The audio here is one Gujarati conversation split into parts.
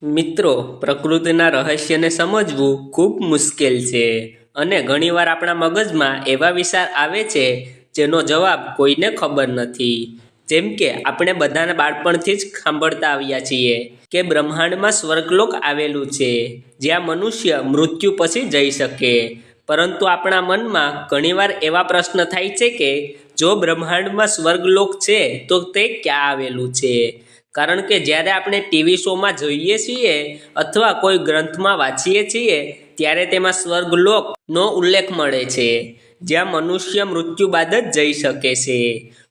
મિત્રો, પ્રકૃતિના રહસ્યને સમજવું ખૂબ મુશ્કેલ છે અને ઘણીવાર આપણા મગજમાં એવા વિચાર આવે છે જેનો જવાબ કોઈને ખબર નથી. જેમ કે આપણે બધાના બાળપણથી જ સાંભળતા આવ્યા છીએ કે બ્રહ્માંડમાં સ્વર્ગલોક આવેલું છે જ્યાં મનુષ્ય મૃત્યુ પછી જઈ શકે. પરંતુ આપણા મનમાં ઘણીવાર એવા પ્રશ્ન થાય છે કે જો બ્રહ્માંડમાં સ્વર્ગલોક છે તો તે ક્યાં આવેલું છે? કારણ કે જ્યારે આપણે ટીવી શોમાં જોઈએ છીએ અથવા કોઈ ગ્રંથમાં વાંચીએ છીએ ત્યારે તેમાં સ્વર્ગલોકનો ઉલ્લેખ મળે છે જ્યાં મનુષ્ય મૃત્યુ બાદ જ જઈ શકે છે.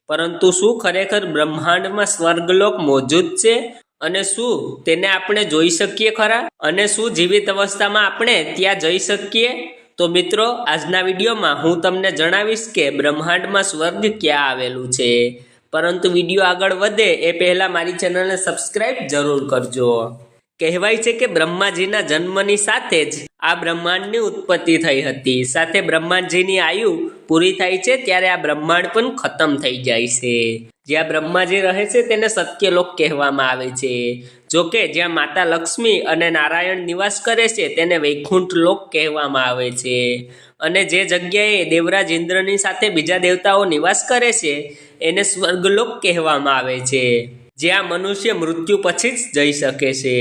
પરંતુ શું ખરેખર બ્રહ્માંડમાં સ્વર્ગલોક મોજૂદ છે? અને શું તેને આપણે જોઈ શકીએ ખરા? અને શું જીવિત અવસ્થામાં આપણે ત્યાં જઈ શકીએ? તો મિત્રો, આજના વિડીયોમાં હું તમને જણાવીશ કે બ્રહ્માંડમાં સ્વર્ગ ક્યાં આવેલું છે. પરંતુ વિડીયો આગળ વધે એ પહેલાં મારી ચેનલને સબસ્ક્રાઈબ જરૂર કરજો. કહેવાય છે કે બ્રહ્માજીના જન્મની સાથે જ આ બ્રહ્માંડની ઉત્પત્તિ થઈ હતી. સાથે બ્રહ્માજીની આયુ પૂરી થાય છે ત્યારે આ બ્રહ્માંડ પણ ખતમ થઈ જાય છે. જ્યાં બ્રહ્માજી રહે છે તેને સત્યલોક કહેવામાં આવે છે. જોકે જ્યાં માતા લક્ષ્મી અને નારાયણ નિવાસ કરે છે તેને વૈકુંઠ લોક કહેવામાં આવે છે. અને જે જગ્યાએ દેવરાજ ઇન્દ્રની સાથે બીજા દેવતાઓ નિવાસ કરે છે એને સ્વર્ગલોક કહેવામાં આવે છે, જ્યાં મનુષ્ય મૃત્યુ પછી જ જઈ શકે છે.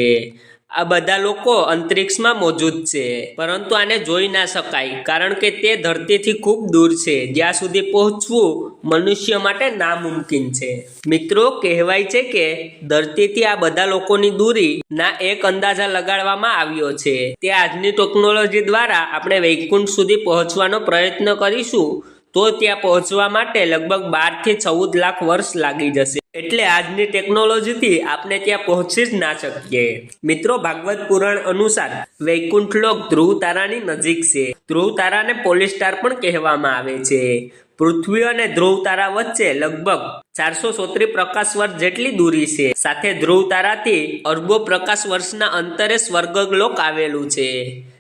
આ બધા લોકો અંતરિક્ષમાં મોજૂદ છે, પરંતુ આને જોઈ ના શકાય કારણ કે તે ધરતીથી ખૂબ દૂર છે, જ્યાં સુધી પહોંચવું મનુષ્ય માટે નામુમકિન છે. મિત્રો, કહેવાય છે કે ધરતીથી આ બધા લોકોની દૂરી ના એક અંદાજા લગાડવામાં આવ્યો છે. તે આજની ટેકનોલોજી દ્વારા આપણે વૈકુંઠ સુધી પહોંચવાનો પ્રયત્ન કરીશું તો ત્યાં પહોંચવા માટે લગભગ 12 થી 14 લાખ વર્ષ લાગી જશે. એટલે આજની ટેકનોલોજીથી આપણે ત્યાં પહોંચી જ ના શકીએ. મિત્રો, ભાગવત પુરાણ અનુસાર વૈકુંઠ લોક ધ્રુવ તારાની નજીક છે. ધ્રુવ તારાને પોલી સ્ટાર પણ કહેવામાં આવે છે. પૃથ્વી અને ધ્રુવ તારા વચ્ચે લગભગ 437 પ્રકાશ વર્ષ જેટલી દૂરી છે. સાથે ધ્રુવ તારાથી અરબો પ્રકાશ વર્ષના અંતરે સ્વર્ગલોક આવેલું છે,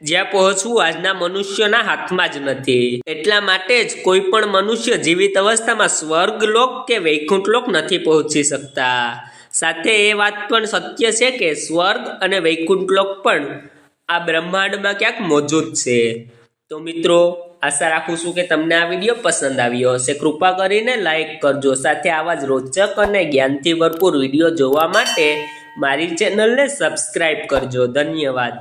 જ્યાં પહોંચવું આજના મનુષ્યના હાથમાં જ નથી. એટલા માટે જ કોઈ પણ મનુષ્ય જીવિત અવસ્થામાં સ્વર્ગલોક કે વૈકુંઠ લોક નથી પહોંચી શકતા. સાથે એ વાત પણ સત્ય છે કે સ્વર્ગ અને વૈકુંઠ લોક પણ આ બ્રહ્માંડમાં ક્યાંક મોજૂદ છે. તો મિત્રો, આશા રાખું છું કે તમને આ વિડીયો પસંદ આવ્યો હશે. કૃપા કરીને લાઈક કરજો. સાથે આવા જ રોચક અને જ્ઞાનથી ભરપૂર વિડીયો જોવા માટે મારી ચેનલને સબસ્ક્રાઈબ કરજો. ધન્યવાદ.